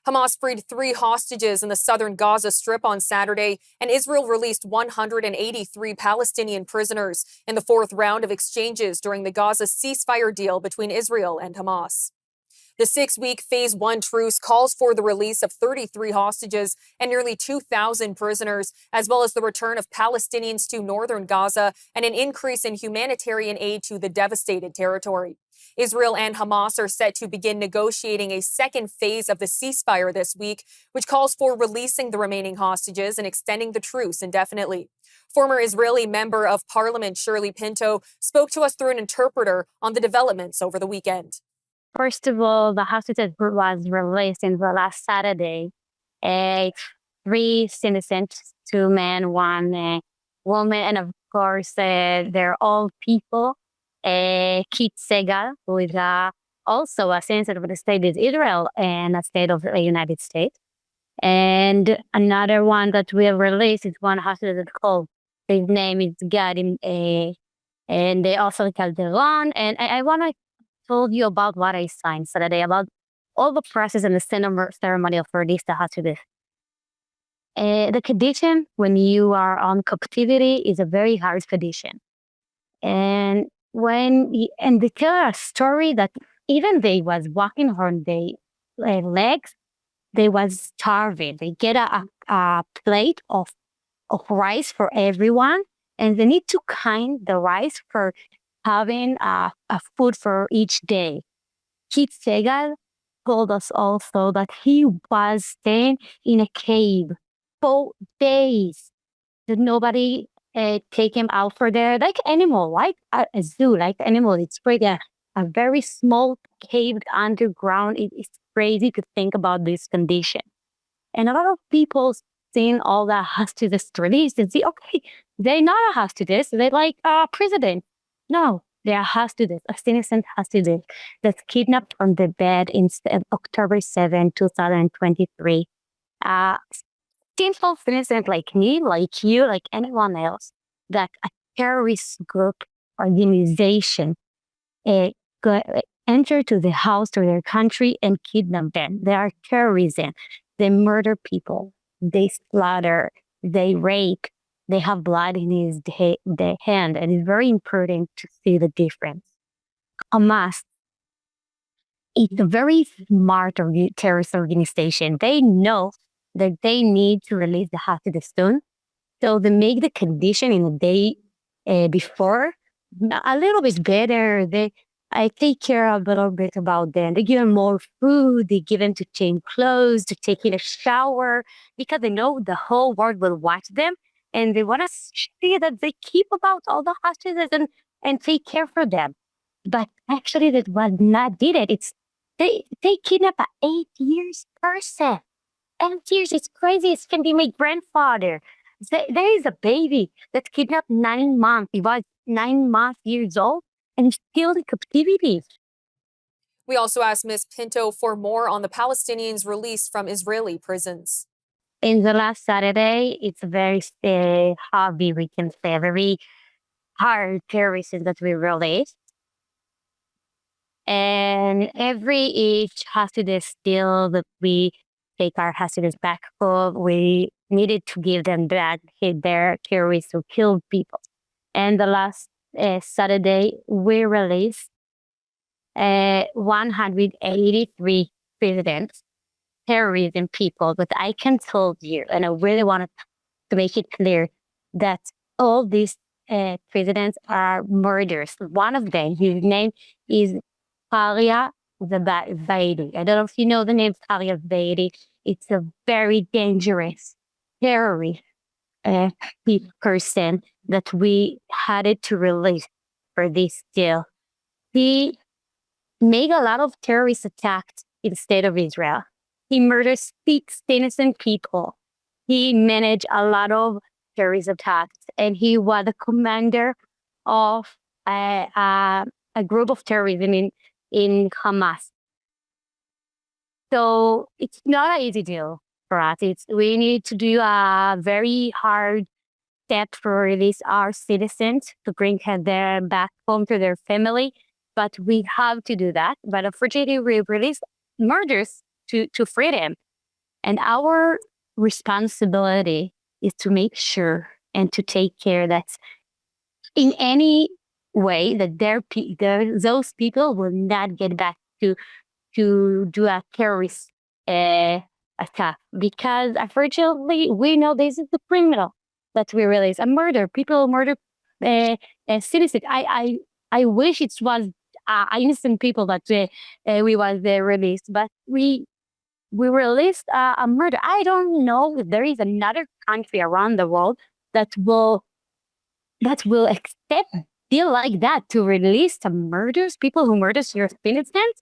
Hamas freed 3 hostages in the southern Gaza Strip on Saturday, and Israel released 183 Palestinian prisoners in the fourth round of exchanges during the Gaza ceasefire deal between Israel and Hamas. The 6-week Phase 1 truce calls for the release of 33 hostages and nearly 2,000 prisoners, as well as the return of Palestinians to northern Gaza and an increase in humanitarian aid to the devastated territory. Israel and Hamas are set to begin negotiating a second phase of the ceasefire this week, which calls for releasing the remaining hostages and extending the truce indefinitely. Former Israeli member of parliament Shirly Pinto spoke to us through an interpreter on the developments over the weekend. First of all, the hostage was released in the last Saturday. 3 citizens, 2 men, 1 woman, and of course, they're all people. Kit Segal, who is also a citizen of the state of Israel and a state of the United States. And another one that we have released is one hostage that's called, his name is Gadim, and they also called Iran. And I want to told you about what I signed Saturday, about all the process and the ceremony of release the hostages. The condition when you are on captivity is a very hard condition. And they tell a story that even they was walking on their legs, they was starving. They get a plate of rice for everyone, and they need to kind the rice for having a food for each day. Kit Segal told us also that he was staying in a cave for days. That nobody take him out for there, like animal, like a zoo, like animal. It's pretty a very small cave underground. It's crazy to think about this condition. And a lot of people seeing all the hostages released and see, okay, they're not a hostage, they're like a president. No, they are hostages, a innocent hostage that's kidnapped from the bed in October 7, 2023. Simple innocent like me, like you, like anyone else, that a terrorist group organization enter to the house to their country and kidnap them. They are terrorism. They murder people. They slaughter. They rape. They have blood in the hand, and it's very important to see the difference. Hamas is a very smart terrorist organization. They know that they need to release the hostages soon, so they make the condition in the day before a little bit better. I take care a little bit about them. They give them more food. They give them to change clothes, to take in a shower, because they know the whole world will watch them. And they want to see that they keep about all the hostages and take care for them. But actually, that was not did it. It's they kidnap a 8 years person. 8 years, it's crazy. It can be my grandfather. There is a baby that kidnapped 9 months. He was 9 months years old and still in captivity. We also asked Ms. Pinto for more on the Palestinians released from Israeli prisons. In the last Saturday, it's a very heavy, we can say, very hard terrorism that we released. And each hostage still that we take our hostages back home, we needed to give them back their terrorists who killed people. And the last Saturday, we released 183 presidents, terrorism people. But I can tell you, and I really want to make it clear, that all these presidents are murderers. One of them, his name is Faria Zaidi. I don't know if you know the name Faria Zaidi. It's a very dangerous terrorist person that we had to release for this deal. He made a lot of terrorist attacks in the state of Israel. He murdered 6 innocent people. He managed a lot of terrorist attacks, and he was the commander of a group of terrorism in Hamas. So it's not an easy deal for us. We need to do a very hard step to release our citizens, to bring them back home to their family. But we have to do that. But unfortunately, we release murders to free them. And our responsibility is to make sure and to take care that in any way that those people will not get back to do a terrorist uh, attack, because unfortunately we know this is the criminal that we release, a murder. People murder citizens. I wish it was innocent people that we was released, but we released a murder. I don't know if there is another country around the world that will accept deal like that, to release some murders, people who murders your citizens.